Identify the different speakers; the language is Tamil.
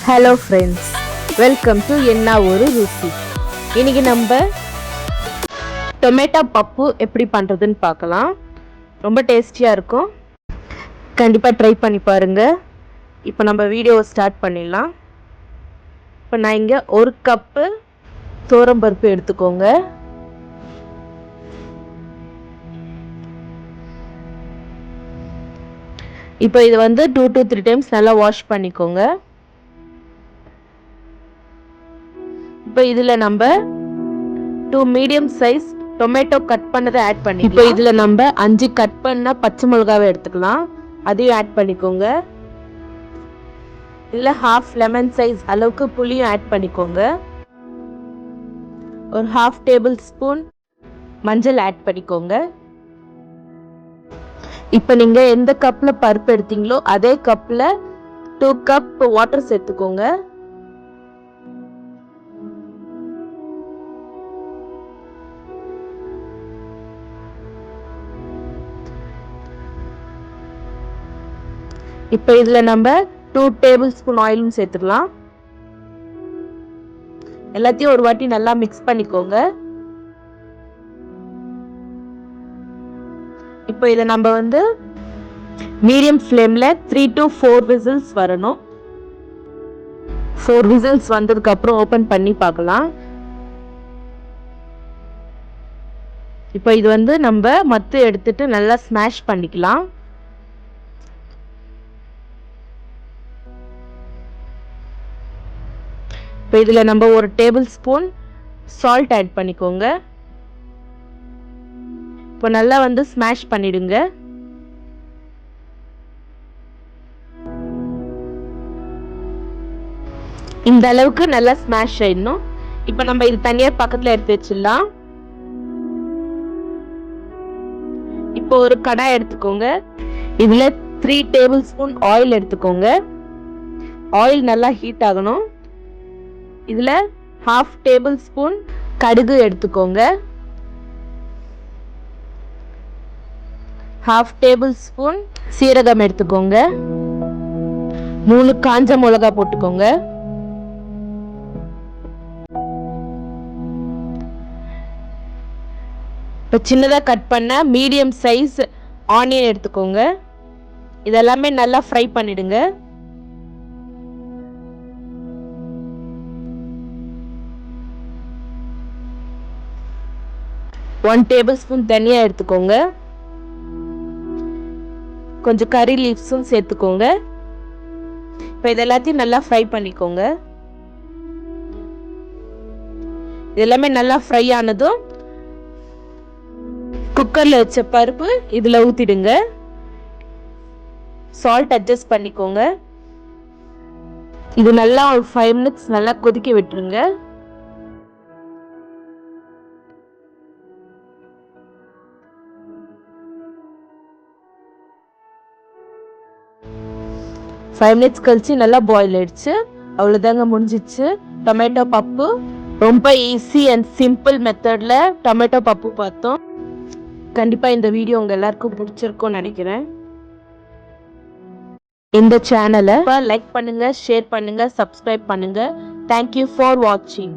Speaker 1: ஹலோ ஃப்ரெண்ட்ஸ், வெல்கம் டு என்ன ஒரு ருசி. இன்னைக்கு நம்ம டொமேட்டோ பப்பு எப்படி பண்ணுறதுன்னு பார்க்கலாம். ரொம்ப டேஸ்டியாக இருக்கும், கண்டிப்பாக ட்ரை பண்ணி பாருங்கள். இப்போ நம்ம வீடியோவை ஸ்டார்ட் பண்ணிடலாம். இப்போ நான் இங்கே 1 கப்பு துவரம்பருப்பு எடுத்துக்கோங்க. இப்போ இது 2 to 3 டைம்ஸ் நல்லா வாஷ் பண்ணிக்கோங்க. இப்போ இதில் நம்ம 2 மீடியம் சைஸ் டொமேட்டோ கட் பண்ணதை ஆட் பண்ணி, இப்போ இதில் நம்ம 5 கட் பண்ண பச்சை மிளகாவை எடுத்துக்கலாம், அதையும் ஆட் பண்ணிக்கோங்க. இதில் 1/2 லெமன் சைஸ் அளவுக்கு புளியும் ஆட் பண்ணிக்கோங்க. ஒரு 1/2 டேபிள் ஸ்பூன் மஞ்சள் ஆட் பண்ணிக்கோங்க. இப்போ நீங்கள் எந்த கப்பில் பருப்பு எடுத்தீங்களோ அதே கப்பில் 2 கப் வாட்டர் சேர்த்துக்கோங்க. இப்போ இதில் நம்ம 2 டேபிள் ஸ்பூன் ஆயிலும் சேர்த்துக்கலாம். எல்லாத்தையும் ஒரு வாட்டி நல்லா மிக்ஸ் பண்ணிக்கோங்க. இப்போ இதை நம்ம மீடியம் ஃப்ளேமில் 3 to 4 விசில்ஸ் வரணும். 4 விசில்ஸ் வந்ததுக்கு அப்புறம் ஓப்பன் பண்ணி பார்க்கலாம். இப்போ இது நம்ம மத்து எடுத்துட்டு நல்லா ஸ்மாஷ் பண்ணிக்கலாம். இப்போ இதில் நம்ம 1 டேபிள் ஸ்பூன் சால்ட் ஆட் பண்ணிக்கோங்க. இப்போ நல்லா ஸ்மாஷ் பண்ணிடுங்க. இந்த அளவுக்கு நல்லா ஸ்மாஷ் ஆயிடணும். இப்போ நம்ம இது தனியாக பக்கத்தில் எடுத்து வச்சிடலாம். இப்போ ஒரு கடாய் எடுத்துக்கோங்க. இதில் 3 டேபிள் ஸ்பூன் ஆயில் எடுத்துக்கோங்க. ஆயில் நல்லா ஹீட் ஆகணும். இதில் 1/2 டேபிள் ஸ்பூன் கடுகு எடுத்துக்கோங்க. 1/2 டேபிள் ஸ்பூன் சீரகம் எடுத்துக்கோங்க. 3 காஞ்ச மிளகா போட்டுக்கோங்க. இப்போ சின்னதாக கட் பண்ண மீடியம் சைஸ் ஆனியன் எடுத்துக்கோங்க. இதெல்லாமே நல்லா ஃப்ரை பண்ணிடுங்க. ஒன் டேபிள் ஸ்பூன் தனியா எடுத்துக்கோங்க. கொஞ்சம் கறி லீவ்ஸும் சேர்த்துக்கோங்க. இப்போ இது எல்லாத்தையும் நல்லா ஃப்ரை பண்ணிக்கோங்க. இதெல்லாமே நல்லா ஃப்ரை ஆனதும் குக்கரில் வச்ச பருப்பு இதில் ஊற்றிடுங்க. சால்ட் அட்ஜஸ்ட் பண்ணிக்கோங்க. இது நல்லா ஒரு 5 மினிட்ஸ் நல்லா கொதிக்க விட்டுருங்க. ஃபைவ் மினிட்ஸ் கழிச்சு நல்லா பாயில் ஆயிடுச்சு. அவ்வளோதாங்க, முடிஞ்சிச்சு டொமேட்டோ பப்பு. ரொம்ப ஈஸி அண்ட் சிம்பிள் மெத்தடில் டொமேட்டோ பப்பு பார்த்தோம். கண்டிப்பாக இந்த வீடியோ உங்கள் எல்லாருக்கும் பிடிச்சிருக்கும்னு நினைக்கிறேன். இந்த சேனலை லைக் பண்ணுங்கள், ஷேர் பண்ணுங்கள், சப்ஸ்கிரைப் பண்ணுங்கள். தேங்க்யூ ஃபார் வாட்சிங்.